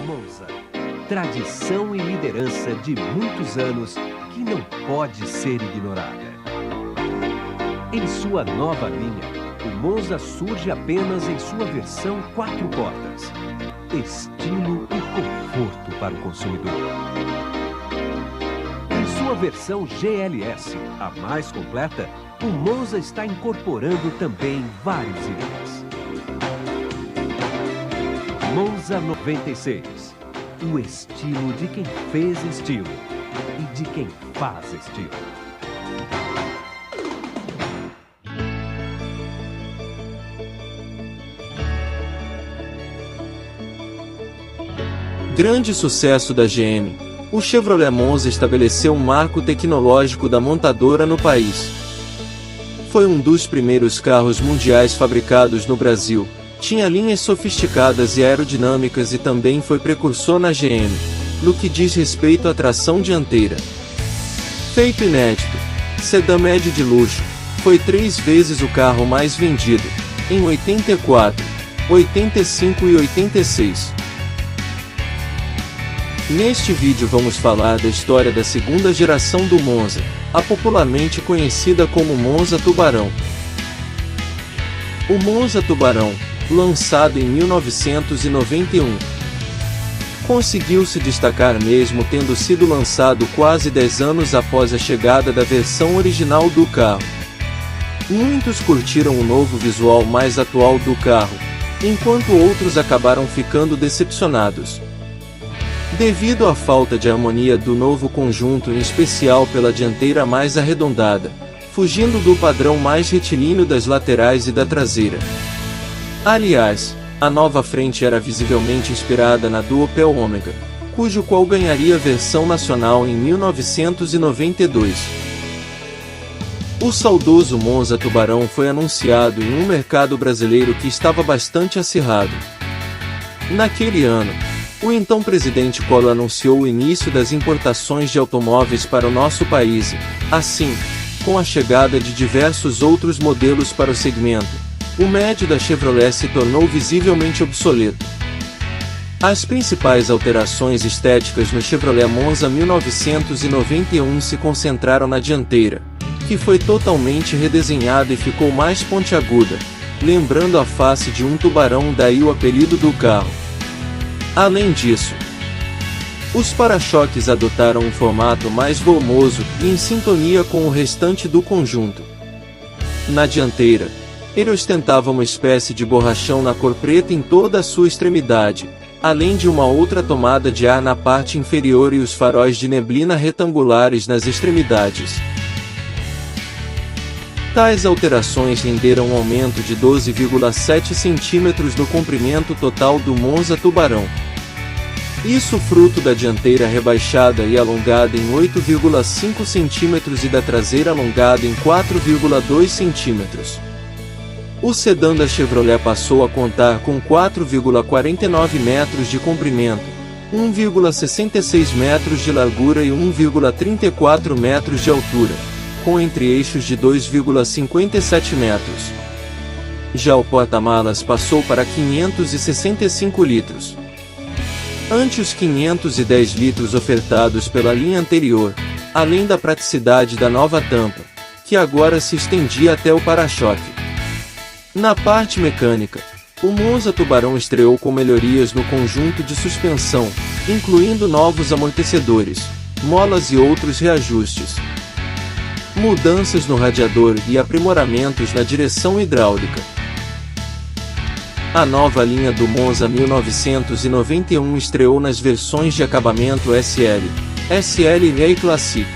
Monza. Tradição e liderança de muitos anos que não pode ser ignorada. Em sua nova linha, o Monza surge apenas em sua versão 4 portas. Estilo e conforto para o consumidor. Em sua versão GLS, a mais completa, o Monza está incorporando também vários itens. Monza 96. O estilo de quem fez estilo e de quem faz estilo. Grande sucesso da GM, o Chevrolet Monza estabeleceu um marco tecnológico da montadora no país. Foi um dos primeiros carros mundiais fabricados no Brasil, tinha linhas sofisticadas e aerodinâmicas e também foi precursor na GM, no que diz respeito à tração dianteira. Feito inédito, sedã médio de luxo, foi 3 vezes o carro mais vendido, em 84, 85 e 86. Neste vídeo vamos falar da história da segunda geração do Monza, a popularmente conhecida como Monza Tubarão. O Monza Tubarão, lançado em 1991, conseguiu se destacar mesmo tendo sido lançado quase 10 anos após a chegada da versão original do carro. Muitos curtiram o novo visual mais atual do carro, enquanto outros acabaram ficando decepcionados. Devido à falta de harmonia do novo conjunto, em especial pela dianteira mais arredondada, fugindo do padrão mais retilíneo das laterais e da traseira. Aliás, a nova frente era visivelmente inspirada na do Opel Omega, cujo qual ganharia versão nacional em 1992. O saudoso Monza Tubarão foi anunciado em um mercado brasileiro que estava bastante acirrado. Naquele ano, o então presidente Collor anunciou o início das importações de automóveis para o nosso país e, assim, com a chegada de diversos outros modelos para o segmento, o médio da Chevrolet se tornou visivelmente obsoleto. As principais alterações estéticas no Chevrolet Monza 1991 se concentraram na dianteira, que foi totalmente redesenhada e ficou mais pontiaguda, lembrando a face de um tubarão, daí o apelido do carro. Além disso, os para-choques adotaram um formato mais volumoso e em sintonia com o restante do conjunto. Na dianteira, ele ostentava uma espécie de borrachão na cor preta em toda a sua extremidade, além de uma outra tomada de ar na parte inferior e os faróis de neblina retangulares nas extremidades. Tais alterações renderam um aumento de 12,7 cm no comprimento total do Monza Tubarão. Isso fruto da dianteira rebaixada e alongada em 8,5 cm e da traseira alongada em 4,2 cm. O sedã da Chevrolet passou a contar com 4,49 metros de comprimento, 1,66 metros de largura e 1,34 metros de altura, com entre-eixos de 2,57 metros. Já o porta-malas passou para 565 litros. Ante os 510 litros ofertados pela linha anterior, além da praticidade da nova tampa, que agora se estendia até o para-choque. Na parte mecânica, o Monza Tubarão estreou com melhorias no conjunto de suspensão, incluindo novos amortecedores, molas e outros reajustes, mudanças no radiador e aprimoramentos na direção hidráulica. A nova linha do Monza 1991 estreou nas versões de acabamento SL, SL e Classic.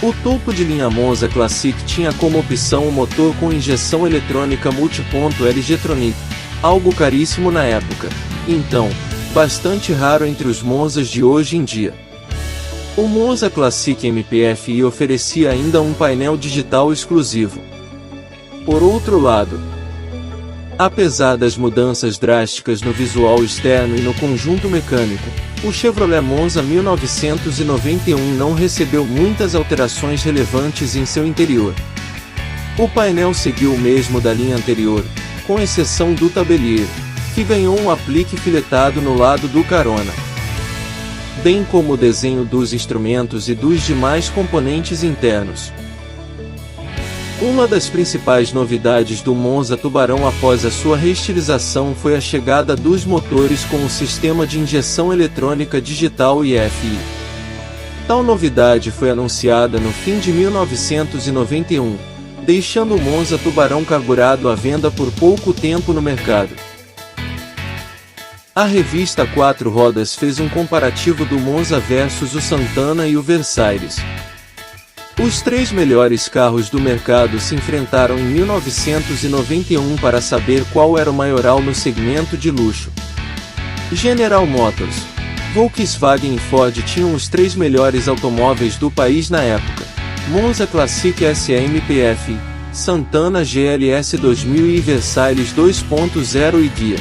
O topo de linha Monza Classic tinha como opção o motor com injeção eletrônica multiponto LG-Tronic, algo caríssimo na época, então, bastante raro entre os Monzas de hoje em dia. O Monza Classic MPFi oferecia ainda um painel digital exclusivo. Por outro lado, apesar das mudanças drásticas no visual externo e no conjunto mecânico, o Chevrolet Monza 1991 não recebeu muitas alterações relevantes em seu interior. O painel seguiu o mesmo da linha anterior, com exceção do tabelier, que ganhou um aplique filetado no lado do carona, bem como o desenho dos instrumentos e dos demais componentes internos. Uma das principais novidades do Monza Tubarão após a sua reestilização foi a chegada dos motores com o sistema de injeção eletrônica digital IFI. Tal novidade foi anunciada no fim de 1991, deixando o Monza Tubarão carburado à venda por pouco tempo no mercado. A revista Quatro Rodas fez um comparativo do Monza versus o Santana e o Versailles. Os três melhores carros do mercado se enfrentaram em 1991 para saber qual era o maioral no segmento de luxo. General Motors, Volkswagen e Ford tinham os três melhores automóveis do país na época: Monza Classic SAMPF, Santana GLS 2000 e Versailles 2.0 e Ghia.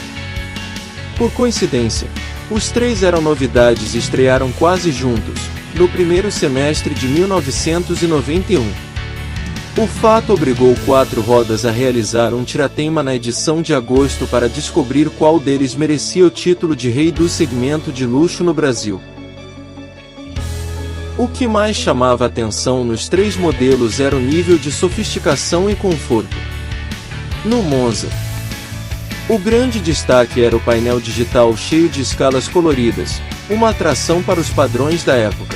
Por coincidência, os três eram novidades e estrearam quase juntos, no primeiro semestre de 1991. O fato obrigou Quatro Rodas a realizar um tiratema na edição de agosto para descobrir qual deles merecia o título de rei do segmento de luxo no Brasil. O que mais chamava atenção nos três modelos era o nível de sofisticação e conforto. No Monza, o grande destaque era o painel digital cheio de escalas coloridas, uma atração para os padrões da época.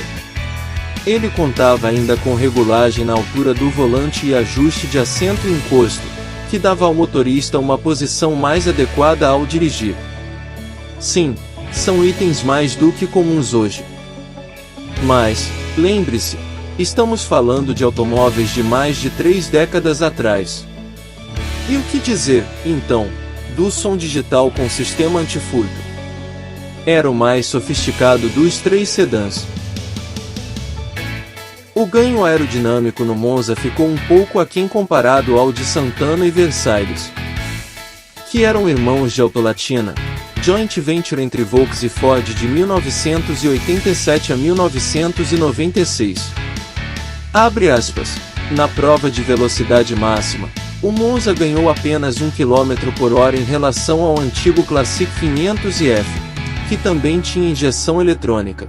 Ele contava ainda com regulagem na altura do volante e ajuste de assento e encosto, que dava ao motorista uma posição mais adequada ao dirigir. Sim, são itens mais do que comuns hoje. Mas, lembre-se, estamos falando de automóveis de mais de 3 décadas atrás. E o que dizer, então, do som digital com sistema antifurto? Era o mais sofisticado dos três sedãs. O ganho aerodinâmico no Monza ficou um pouco aquém comparado ao de Santana e Versailles, que eram irmãos de Autolatina, joint venture entre Volks e Ford de 1987 a 1996. Abre aspas. Na prova de velocidade máxima, o Monza ganhou apenas 1 km/h em relação ao antigo Classic 500F, que também tinha injeção eletrônica.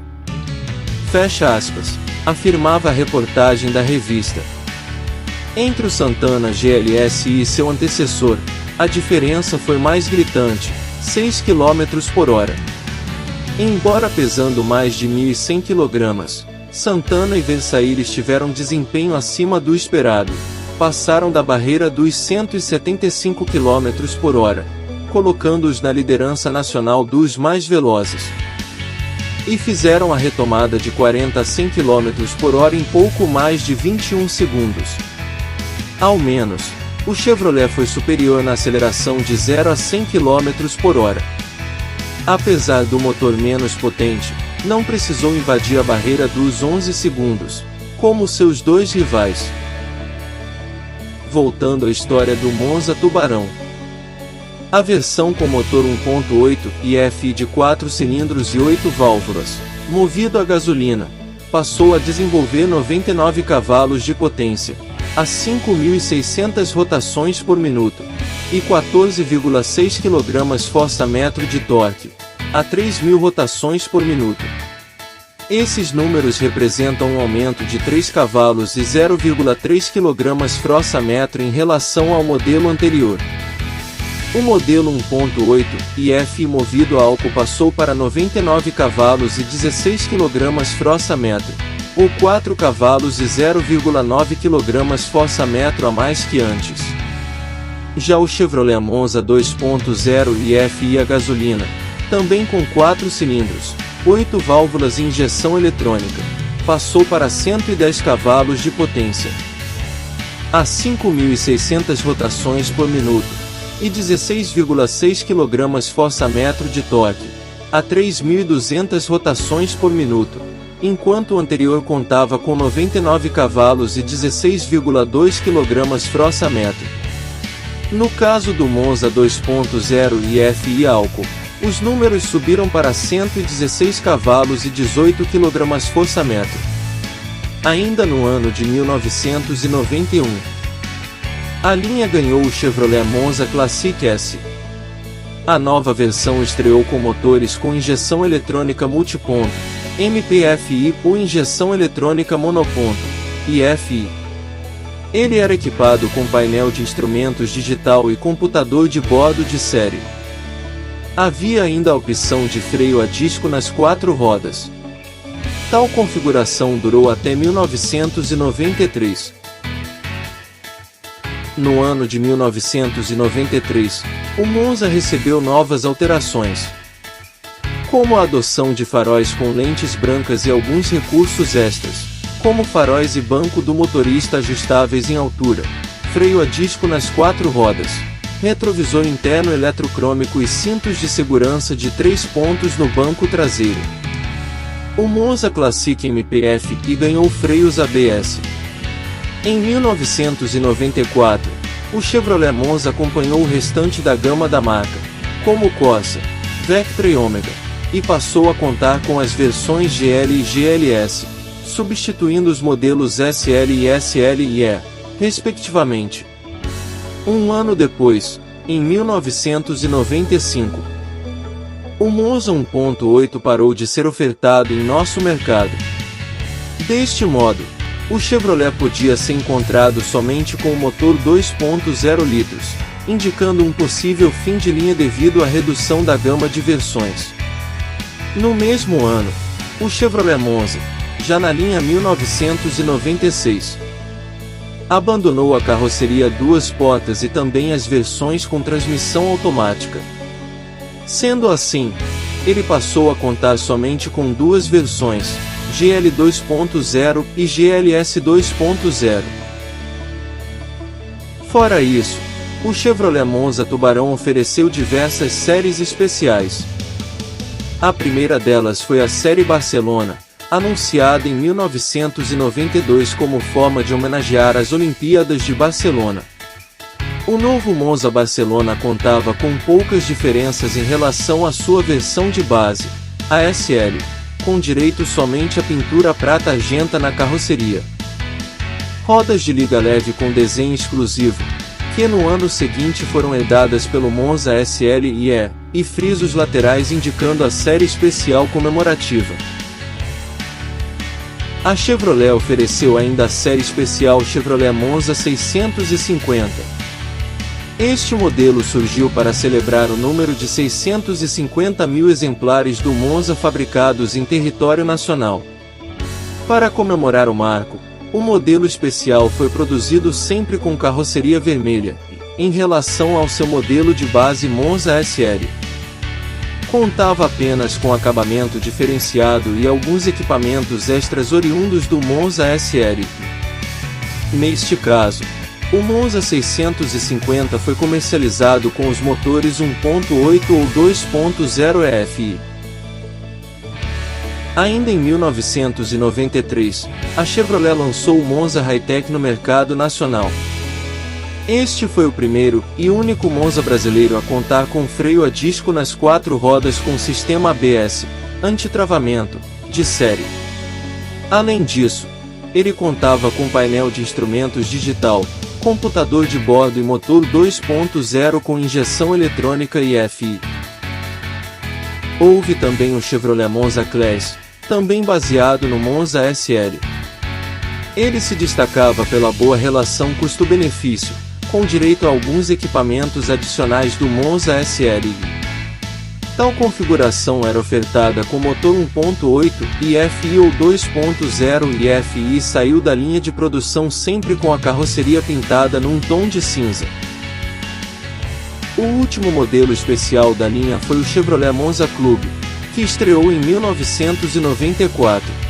Fecha aspas, afirmava a reportagem da revista. Entre o Santana GLS e seu antecessor, a diferença foi mais gritante, 6 km/h. Embora pesando mais de 1.100 kg, Santana e Versailles tiveram desempenho acima do esperado, passaram da barreira dos 175 km/h, colocando-os na liderança nacional dos mais velozes. E fizeram a retomada de 40 a 100 km/h em pouco mais de 21 segundos. Ao menos, o Chevrolet foi superior na aceleração de 0 a 100 km/h. Apesar do motor menos potente, não precisou invadir a barreira dos 11 segundos, como seus dois rivais. Voltando à história do Monza Tubarão. A versão com motor 1.8 IFI de 4 cilindros e 8 válvulas, movido a gasolina, passou a desenvolver 99 cavalos de potência, a 5.600 rotações por minuto, e 14,6 kgfm de torque, a 3.000 rotações por minuto. Esses números representam um aumento de 3 cavalos e 0,3 kgfm em relação ao modelo anterior. O modelo 1.8 IFI movido a álcool passou para 99 cavalos e 16 kgfm, ou 4 cavalos e 0,9 kgfm a mais que antes. Já o Chevrolet Monza 2.0 IFI a gasolina, também com 4 cilindros, 8 válvulas e injeção eletrônica, passou para 110 cavalos de potência, a 5.600 rotações por minuto, e 16,6 kgfm de torque, a 3.200 rotações por minuto, enquanto o anterior contava com 99 cavalos e 16,2 kgfm. No caso do Monza 2.0 IFI álcool, os números subiram para 116 cavalos e 18 kgfm. Ainda no ano de 1991, a linha ganhou o Chevrolet Monza Classic S, A nova versão estreou com motores com injeção eletrônica multiponto, MPFI ou injeção eletrônica monoponto, IFI. Ele era equipado com painel de instrumentos digital e computador de bordo de série. Havia ainda a opção de freio a disco nas 4 rodas. Tal configuração durou até 1993. No ano de 1993, o Monza recebeu novas alterações, como a adoção de faróis com lentes brancas e alguns recursos extras, como faróis e banco do motorista ajustáveis em altura, freio a disco nas 4 rodas, retrovisor interno eletrocrômico e cintos de segurança de 3 pontos no banco traseiro. O Monza Classic MPFI ganhou freios ABS. Em 1994, o Chevrolet Monza acompanhou o restante da gama da marca, como o Corsa, Vectra e Omega, e passou a contar com as versões GL e GLS, substituindo os modelos SL e SLE, respectivamente. Um ano depois, em 1995, o Monza 1.8 parou de ser ofertado em nosso mercado. Deste modo, o Chevrolet podia ser encontrado somente com o motor 2.0 litros, indicando um possível fim de linha devido à redução da gama de versões. No mesmo ano, o Chevrolet Monza, já na linha 1996, abandonou a carroceria 2 portas e também as versões com transmissão automática. Sendo assim, ele passou a contar somente com 2 versões, GL 2.0 e GLS 2.0. Fora isso, o Chevrolet Monza Tubarão ofereceu diversas séries especiais. A primeira delas foi a série Barcelona, anunciada em 1992 como forma de homenagear as Olimpíadas de Barcelona. O novo Monza Barcelona contava com poucas diferenças em relação à sua versão de base, a SL, com direito somente à pintura prata argenta na carroceria. Rodas de liga leve com desenho exclusivo, que no ano seguinte foram herdadas pelo Monza SLE, e frisos laterais indicando a série especial comemorativa. A Chevrolet ofereceu ainda a série especial Chevrolet Monza 650. Este modelo surgiu para celebrar o número de 650 mil exemplares do Monza fabricados em território nacional. Para comemorar o marco, o modelo especial foi produzido sempre com carroceria vermelha, em relação ao seu modelo de base Monza SL. Contava apenas com acabamento diferenciado e alguns equipamentos extras oriundos do Monza SL. Neste caso, o Monza 650 foi comercializado com os motores 1.8 ou 2.0 EFI. Ainda em 1993, a Chevrolet lançou o Monza Hi-Tech no mercado nacional. Este foi o primeiro e único Monza brasileiro a contar com freio a disco nas 4 rodas com sistema ABS, antitravamento, de série. Além disso, ele contava com painel de instrumentos digital, computador de bordo e motor 2.0 com injeção eletrônica e EFI. Houve também o Chevrolet Monza Class, também baseado no Monza SL. Ele se destacava pela boa relação custo-benefício, com direito a alguns equipamentos adicionais do Monza SL. Tal configuração era ofertada com motor 1.8 e EFI ou 2.0 e EFI saiu da linha de produção sempre com a carroceria pintada num tom de cinza. O último modelo especial da linha foi o Chevrolet Monza Clube, que estreou em 1994.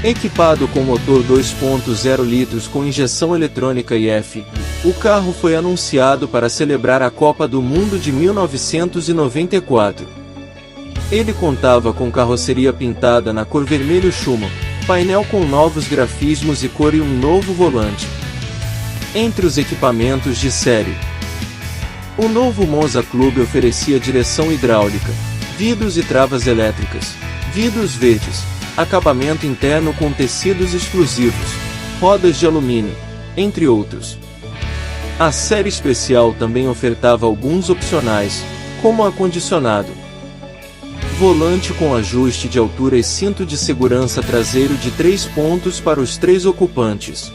Equipado com motor 2.0 litros com injeção eletrônica e EFI, o carro foi anunciado para celebrar a Copa do Mundo de 1994. Ele contava com carroceria pintada na cor vermelho chumbo, painel com novos grafismos e cor e um novo volante. Entre os equipamentos de série, o novo Monza Clube oferecia direção hidráulica, vidros e travas elétricas, vidros verdes, acabamento interno com tecidos exclusivos, rodas de alumínio, entre outros. A série especial também ofertava alguns opcionais, como ar-condicionado. Volante com ajuste de altura e cinto de segurança traseiro de 3 pontos para os 3 ocupantes.